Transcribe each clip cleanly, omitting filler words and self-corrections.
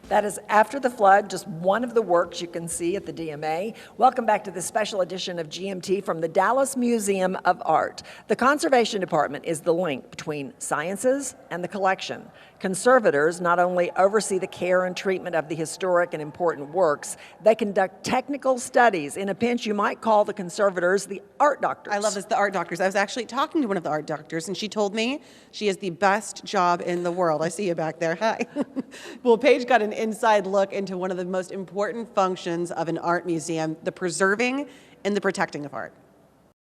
That is After the Flood, just one of the works you can see at the DMA. Welcome back to this special edition of GMT from the Dallas Museum of Art. The Conservation Department is the link between sciences and the collection. Conservators not only oversee the care and treatment of the historic and important works, they conduct technical studies. In a pinch, you might call the conservators the art doctors. I love this, the art doctors. I was actually talking to one of the art doctors, and she told me she has the best job in the world. I see you back there. Hi. Well, Paige got an inside look into one of the most important functions of an art museum, the preserving and the protecting of art.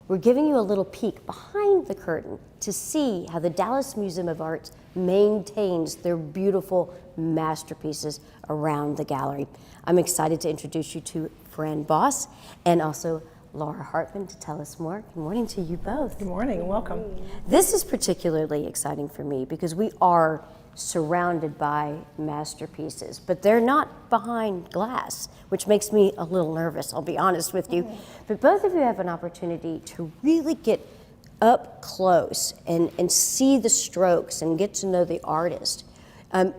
We're giving you a little peek behind the curtain to see how the Dallas Museum of Art maintains their beautiful masterpieces around the gallery. I'm excited to introduce you to Fran Baas and also Laura Hartman to tell us more. Good morning to you both. Good morning, welcome. This is particularly exciting for me because we are surrounded by masterpieces, but they're not behind glass, which makes me a little nervous, I'll be honest with you. But both of you have an opportunity to really get up close and see the strokes and get to know the artist.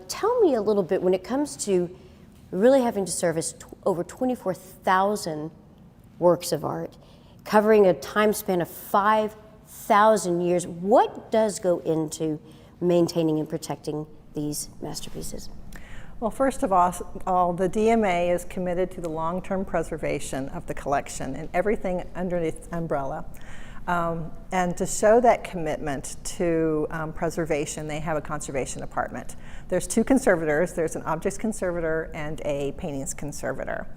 Tell me a little bit, when it comes to really having to service over 24,000 works of art, covering a time span of 5,000 years, what does go into maintaining and protecting these masterpieces? Well, first of all, the DMA is committed to the long-term preservation of the collection and everything underneath the umbrella. And to show that commitment to preservation, they have a conservation department. There's two conservators. There's an objects conservator and a paintings conservator.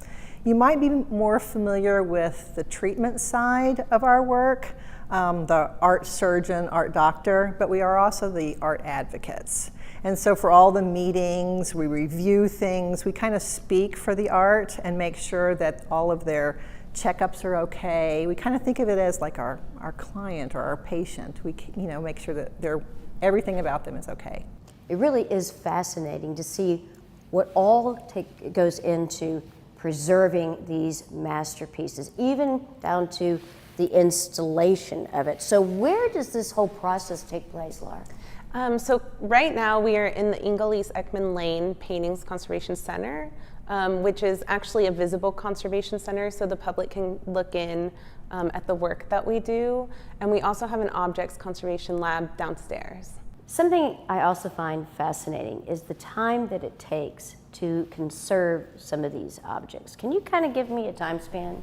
You might be more familiar with the treatment side of our work, the art surgeon, art doctor, but we are also the art advocates. And so for all the meetings, we review things, we kind of speak for the art and make sure that all of their checkups are okay. We kind of think of it as like our client or our patient. We make sure that everything about them is okay. It really is fascinating to see what all goes into preserving these masterpieces, even down to the installation of it. So where does this whole process take place, Laura? So right now we are in the Ingalese Ekman Lane Paintings Conservation Center, which is actually a visible conservation center, so the public can look in at the work that we do. And we also have an objects conservation lab downstairs. Something I also find fascinating is the time that it takes to conserve some of these objects. Can you kind of give me a time span?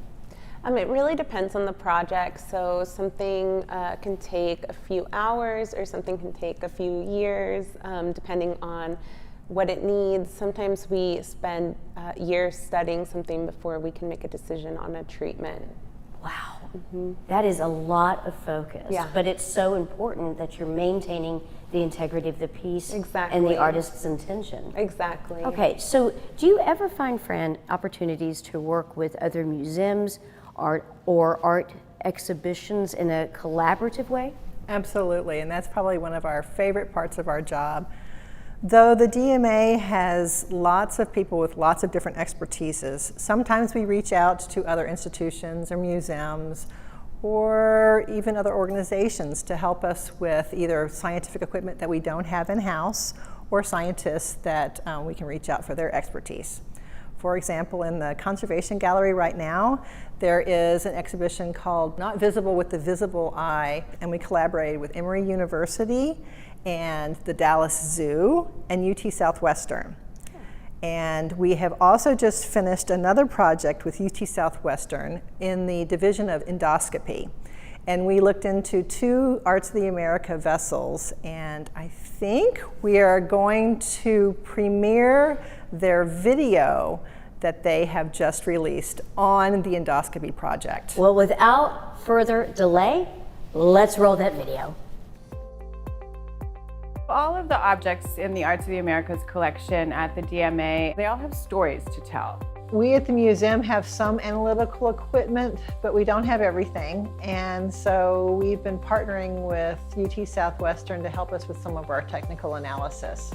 It really depends on the project. So something can take a few hours or something can take a few years, depending on what it needs. Sometimes we spend years studying something before we can make a decision on a treatment. Wow, that is a lot of focus. Yeah. But it's so important that you're maintaining the integrity of the piece and the artist's intention. Exactly. Okay, so do you ever find, Fran, opportunities to work with other museums or art exhibitions in a collaborative way? Absolutely, and that's probably one of our favorite parts of our job. Though the DMA has lots of people with lots of different expertises, sometimes we reach out to other institutions or museums or even other organizations to help us with either scientific equipment that we don't have in-house or scientists that we can reach out for their expertise. For example, in the Conservation Gallery right now, there is an exhibition called Not Visible with the Visible Eye, and we collaborated with Emory University and the Dallas Zoo and UT Southwestern. And we have also just finished another project with UT Southwestern in the Division of Endoscopy. And we looked into two Arts of the America vessels, and I think we are going to premiere their video that they have just released on the endoscopy project. Well, without further delay, let's roll that video. All of the objects in the Arts of the Americas collection at the DMA, they all have stories to tell. We at the museum have some analytical equipment, but we don't have everything. And so we've been partnering with UT Southwestern to help us with some of our technical analysis.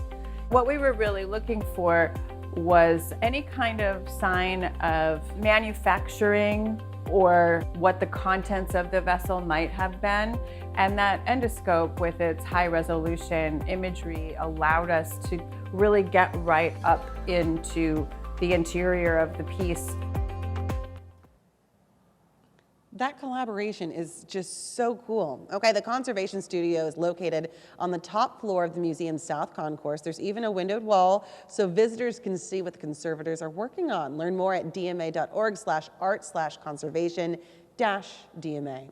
What we were really looking for was any kind of sign of manufacturing or what the contents of the vessel might have been. And that endoscope with its high resolution imagery allowed us to really get right up into the interior of the piece. That collaboration is just so cool. Okay, the conservation studio is located on the top floor of the museum's South Concourse. There's even a windowed wall so visitors can see what the conservators are working on. Learn more at dma.org/art/conservation-DMA.